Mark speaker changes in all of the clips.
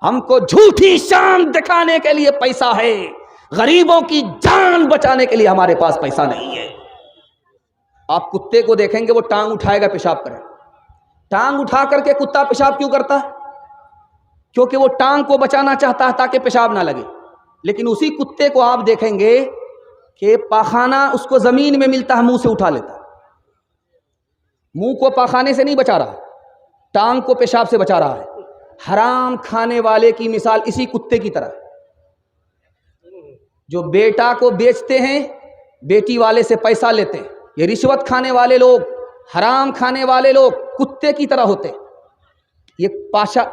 Speaker 1: ہم کو جھوٹی شان دکھانے کے لیے پیسہ ہے، غریبوں کی جان بچانے کے لیے ہمارے پاس پیسہ نہیں ہے۔ آپ کتے کو دیکھیں گے وہ ٹانگ اٹھائے گا پیشاب کرے، ٹانگ اٹھا کر کے کتا پیشاب کیوں کرتا ہے؟ کیونکہ وہ ٹانگ کو بچانا چاہتا ہے تاکہ پیشاب نہ لگے۔ لیکن اسی کتے کو آپ دیکھیں گے کہ پاخانہ اس کو زمین میں ملتا ہے، منہ سے اٹھا لیتا ہے، منہ کو پاخانے سے نہیں بچا رہا، ٹانگ کو پیشاب سے بچا رہا ہے۔ حرام کھانے والے کی مثال اسی کتے کی طرح، جو بیٹا کو بیچتے ہیں، بیٹی والے سے پیسہ لیتے ہیں۔ یہ رشوت کھانے والے لوگ، حرام کھانے والے لوگ کتے کی طرح ہوتے ہیں۔ یہ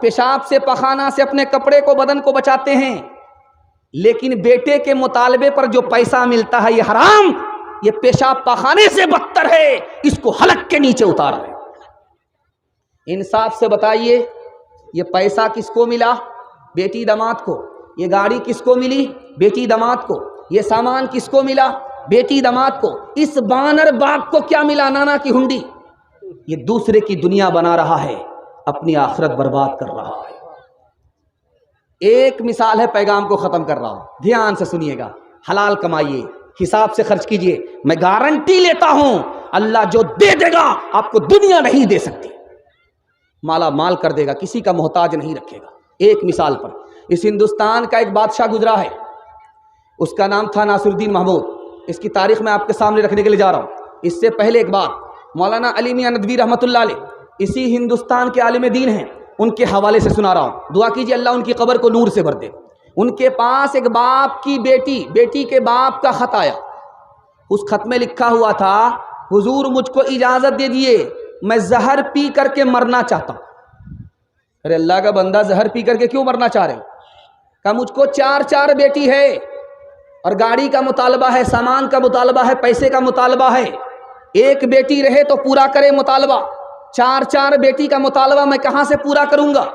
Speaker 1: پیشاب سے پخانہ سے اپنے کپڑے کو بدن کو بچاتے ہیں، لیکن بیٹے کے مطالبے پر جو پیسہ ملتا ہے یہ حرام، یہ پیشاب پخانے سے بدتر ہے، اس کو حلق کے نیچے اتار رہے۔ انصاف سے بتائیے یہ پیسہ کس کو ملا؟ بیٹی داماد کو۔ یہ گاڑی کس کو ملی؟ بیٹی داماد کو۔ یہ سامان کس کو ملا؟ بیٹی داماد کو۔ اس بانر باغ کو کیا ملا؟ نانا کی ہنڈی۔ یہ دوسرے کی دنیا بنا رہا ہے، اپنی آخرت برباد کر رہا ہے۔ ایک مثال ہے، پیغام کو ختم کر رہا ہوں، دھیان سے سنیے گا۔ حلال کمائیے، حساب سے خرچ کیجئے۔ میں گارنٹی لیتا ہوں اللہ جو دے دے گا آپ کو دنیا نہیں دے سکتی، مالا مال کر دے گا، کسی کا محتاج نہیں رکھے گا۔ ایک مثال پر، اس ہندوستان کا ایک بادشاہ گزرا ہے، اس کا نام تھا ناصر الدین محمود۔ اس کی تاریخ میں آپ کے سامنے رکھنے کے لیے جا رہا ہوں۔ اس سے پہلے ایک بات، مولانا علی میاں ندوی رحمۃ اللہ علیہ اسی ہندوستان کے عالم دین ہیں، ان کے حوالے سے سنا رہا ہوں، دعا کیجیے اللہ ان کی قبر کو نور سے بھر دے۔ ان کے پاس ایک باپ کی بیٹی کے باپ کا خط آیا، اس خط میں لکھا ہوا تھا، حضور مجھ کو اجازت دے دیے، میں زہر پی کر کے مرنا چاہتا ہوں۔ ارے اللہ کا بندہ، زہر پی کر کے کیوں مرنا چاہ رہے ہو؟ کہ مجھ کو چار بیٹی ہے اور گاڑی کا مطالبہ ہے، سامان کا مطالبہ ہے، پیسے کا مطالبہ ہے، ایک بیٹی رہے تو پورا کرے مطالبہ، چار بیٹی کا مطالبہ میں کہاں سے پورا کروں گا؟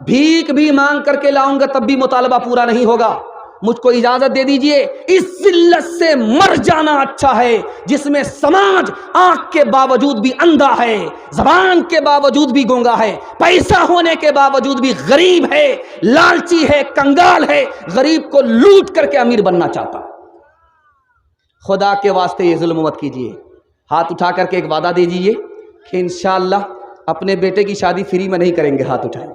Speaker 1: بھیک بھی مانگ کر کے لاؤں گا تب بھی مطالبہ پورا نہیں ہوگا، مجھ کو اجازت دے دیجئے۔ اس ذلت سے مر جانا اچھا ہے جس میں سماج آنکھ کے باوجود بھی اندھا ہے، زبان کے باوجود بھی گونگا ہے، پیسہ ہونے کے باوجود بھی غریب ہے، لالچی ہے، کنگال ہے، غریب کو لوٹ کر کے امیر بننا چاہتا۔ خدا کے واسطے یہ ظلم مت کیجئے۔ ہاتھ اٹھا کر کے ایک وعدہ دے دیجئے کہ انشاءاللہ اپنے بیٹے کی شادی فری میں نہیں کریں گے۔ ہاتھ اٹھائیں۔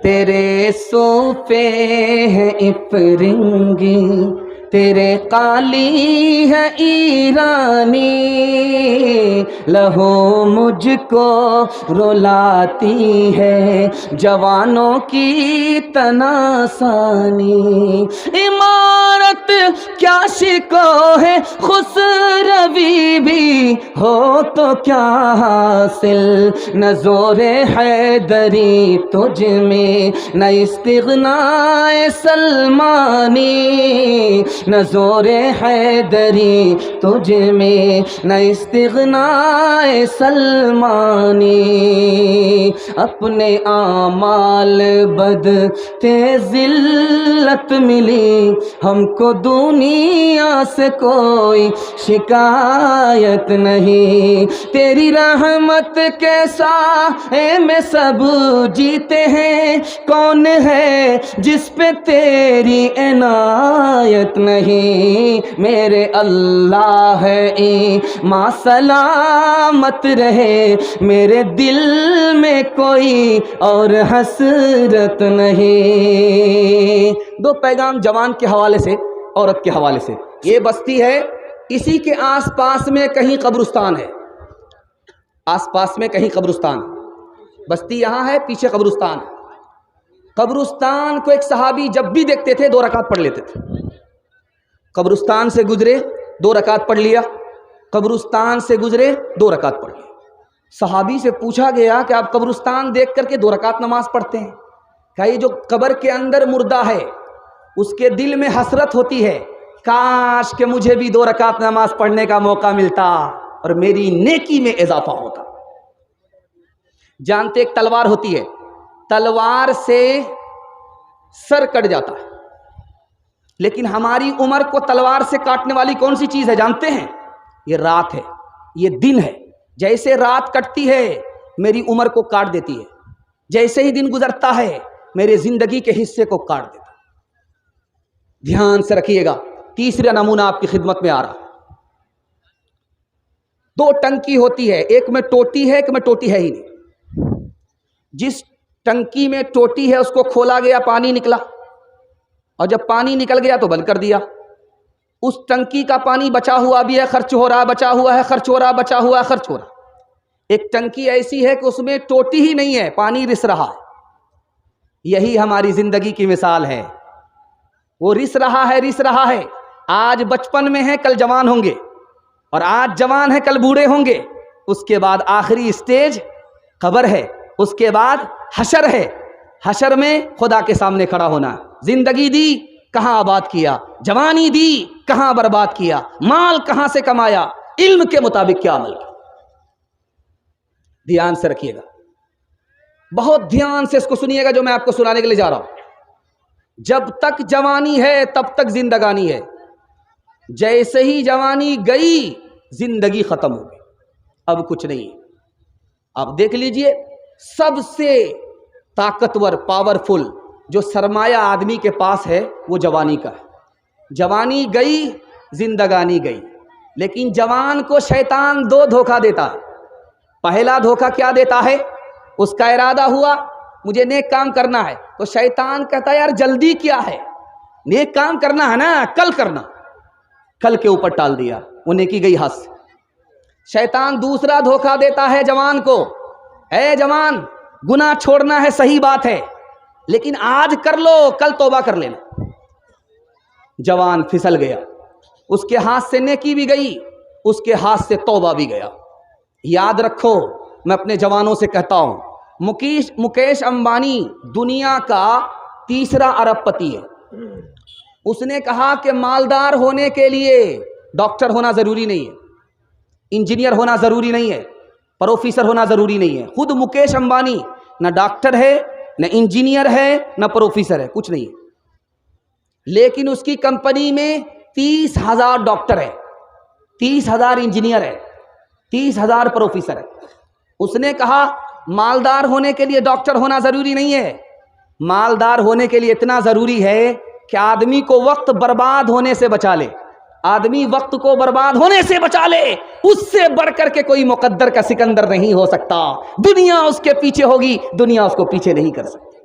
Speaker 1: تیرے صوفے ہیں افرنگی، تیرے قالی ہے ایرانی، لہو مجھ کو رلاتی ہے جوانوں کی تناسانی، عمارت کیا شکو ہے خسروی بھی ہو تو کیا حاصل، نہ زور حیدری تجھ میں نہ استغنائے سلمانی، نہ زور حیدری تجھ میں نہ استغنائے سلمانی، اپنے اعمال بد تے ذلت ملی، ہم کو دنیا سے کوئی شکایت نہیں، تیری رحمت کے سائے میں سب جیتے ہیں، کون ہے جس پہ تیری عنایت نہیں، میرے اللہ ہے ماں سلامت رہے، میرے دل میں کوئی اور حسرت نہیں۔ دو پیغام جوان کے حوالے سے، عورت کے حوالے سے۔ یہ بستی ہے، اسی کے آس پاس میں کہیں قبرستان ہے، آس پاس میں کہیں قبرستان، بستی یہاں ہے، پیچھے قبرستان ہے۔ قبرستان کو ایک صحابی جب بھی دیکھتے تھے 2 رکعت پڑھ لیتے تھے، قبرستان سے گزرے 2 رکعت پڑھ لیا، قبرستان سے گزرے 2 رکعت پڑھ لیا۔ صحابی سے پوچھا گیا کہ آپ قبرستان دیکھ کر کے 2 رکعت نماز پڑھتے ہیں؟ کہ یہ جو قبر کے اندر مردہ ہے اس کے دل میں حسرت ہوتی ہے، کاش کہ مجھے بھی 2 رکعت نماز پڑھنے کا موقع ملتا اور میری نیکی میں اضافہ ہوتا۔ جانتے ایک تلوار ہوتی ہے، تلوار سے سر کٹ جاتا ہے، لیکن ہماری عمر کو تلوار سے کاٹنے والی کون سی چیز ہے جانتے ہیں؟ یہ رات ہے، یہ دن ہے۔ جیسے رات کٹتی ہے میری عمر کو کاٹ دیتی ہے، جیسے ہی دن گزرتا ہے میرے زندگی کے حصے کو کاٹ دیتا ہے۔ دھیان سے رکھیے گا، تیسرا نمونہ آپ کی خدمت میں آ رہا۔ دو ٹنکی ہوتی ہے، ایک میں ٹوٹی ہے، ایک میں ٹوٹی ہے ہی نہیں۔ جس ٹنکی میں ٹوٹی ہے اس کو کھولا گیا، پانی نکلا، اور جب پانی نکل گیا تو بند کر دیا۔ اس ٹنکی کا پانی بچا ہوا بھی ہے، خرچ ہو رہا، بچا ہوا ہے، خرچ ہو رہا، بچا ہوا ہے، خرچ ہو رہا۔ ایک ٹنکی ایسی ہے کہ اس میں ٹوٹی ہی نہیں ہے، پانی رس رہا ہے۔ یہی ہماری زندگی کی مثال ہے، وہ رس رہا ہے، رس رہا ہے۔ آج بچپن میں ہے، کل جوان ہوں گے، اور آج جوان ہے، کل بوڑھے ہوں گے۔ اس کے بعد آخری اسٹیج قبر ہے، اس کے بعد حشر ہے۔ حشر میں خدا کے سامنے کھڑا ہونا۔ زندگی دی کہاں آباد کیا، جوانی دی کہاں برباد کیا، مال کہاں سے کمایا، علم کے مطابق کیا عمل کیا۔ دھیان سے رکھیے گا، بہت دھیان سے اس کو سنیے گا جو میں آپ کو سنانے کے لیے جا رہا ہوں۔ جب تک جوانی ہے تب تک زندگانی ہے، جیسے ہی جوانی گئی زندگی ختم ہو گئی، اب کچھ نہیں ہے۔ آپ دیکھ لیجئے، سب سے طاقتور، پاورفل جو سرمایہ آدمی کے پاس ہے وہ جوانی کا ہے۔ جوانی گئی زندگانی گئی، لیکن جوان کو شیطان دو دھوکہ دیتا ہے۔ پہلا دھوکہ کیا دیتا ہے؟ اس کا ارادہ ہوا مجھے نیک کام کرنا ہے، تو شیطان کہتا ہے یار جلدی کیا ہے، نیک کام کرنا ہے نا، کل کرنا، کل کے اوپر ٹال دیا، وہ نیکی گئی ہاتھ سے۔ شیطان دوسرا دھوکہ دیتا ہے جوان کو، اے جوان گناہ چھوڑنا ہے صحیح بات ہے، لیکن آج کر لو کل توبہ کر لینا۔ جوان پھسل گیا، اس کے ہاتھ سے نیکی بھی گئی، اس کے ہاتھ سے توبہ بھی گیا۔ یاد رکھو، میں اپنے جوانوں سے کہتا ہوں، مکیش امبانی دنیا کا تیسرا ارب پتی ہے۔ اس نے کہا کہ مالدار ہونے کے لیے ڈاکٹر ہونا ضروری نہیں ہے، انجینئر ہونا ضروری نہیں ہے، پروفیسر ہونا ضروری نہیں ہے۔ خود مکیش امبانی نہ ڈاکٹر ہے، نہ انجینئر ہے، نہ پروفیسر ہے، کچھ نہیں ہے، لیکن اس کی کمپنی میں 30,000 ڈاکٹر ہے، 30,000 انجینئر ہے، 30,000 پروفیسر ہے۔ اس نے کہا مالدار ہونے کے لیے ڈاکٹر ہونا ضروری نہیں ہے، مالدار ہونے کے لیے اتنا ضروری ہے کہ آدمی کو وقت برباد ہونے سے بچا لے۔ آدمی وقت کو برباد ہونے سے بچا لے، اس سے بڑھ کر کے کوئی مقدر کا سکندر نہیں ہو سکتا۔ دنیا اس کے پیچھے ہوگی، دنیا اس کو پیچھے نہیں کر سکتی۔